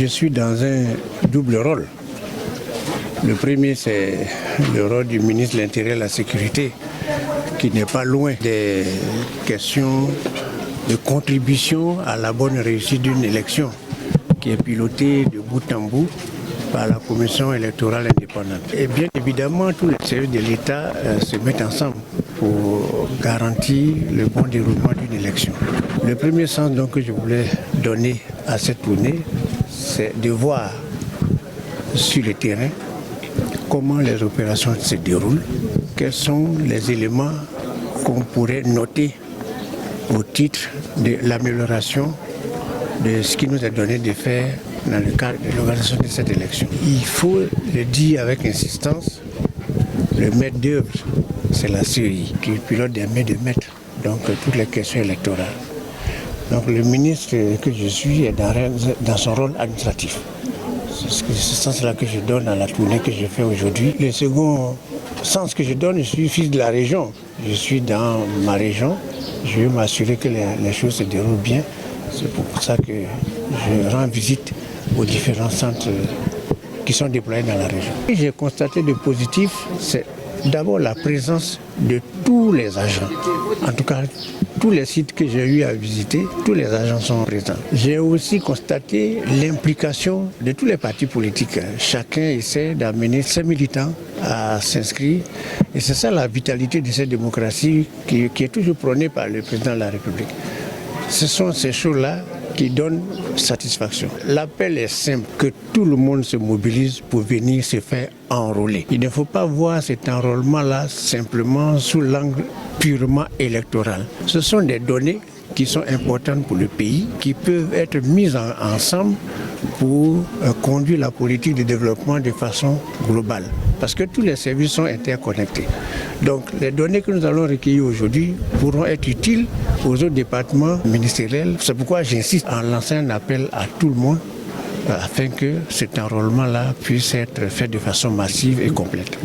Je suis dans un double rôle. Le premier, c'est le rôle du ministre de l'Intérieur et de la Sécurité, qui n'est pas loin des questions de contribution à la bonne réussite d'une élection, qui est pilotée de bout en bout par la Commission électorale indépendante. Et bien évidemment, tous les services de l'État se mettent ensemble pour garantir le bon déroulement d'une élection. Le premier sens donc, que je voulais donner à cette tournée, c'est de voir sur le terrain comment les opérations se déroulent, quels sont les éléments qu'on pourrait noter au titre de l'amélioration de ce qui nous est donné de faire dans le cadre de l'organisation de cette élection. Il faut le dire avec insistance, le maître d'œuvre, c'est la CEI qui pilote des mains de maître, donc toutes les questions électorales. Donc le ministre que je suis est dans son rôle administratif. C'est ce sens-là que je donne à la tournée que je fais aujourd'hui. Le second sens que je donne, je suis fils de la région. Je suis dans ma région. Je veux m'assurer que les choses se déroulent bien. C'est pour ça que je rends visite aux différents centres qui sont déployés dans la région. Et j'ai constaté de positif, c'est d'abord la présence de tous les agents. En tout cas, tous les sites que j'ai eu à visiter, tous les agents sont présents. J'ai aussi constaté l'implication de tous les partis politiques. Chacun essaie d'amener ses militants à s'inscrire. Et c'est ça la vitalité de cette démocratie qui est toujours prônée par le président de la République. Ce sont ces choses-là qui donnent satisfaction. L'appel est simple, que tout le monde se mobilise pour venir se faire enrôler. Il ne faut pas voir cet enrôlement-là simplement sous l'angle purement électoral. Ce sont des données qui sont importantes pour le pays, qui peuvent être mises ensemble pour conduire la politique de développement de façon globale. Parce que tous les services sont interconnectés. Donc les données que nous allons recueillir aujourd'hui pourront être utiles aux autres départements ministériels. C'est pourquoi j'insiste en lançant un appel à tout le monde afin que cet enrôlement-là puisse être fait de façon massive et complète.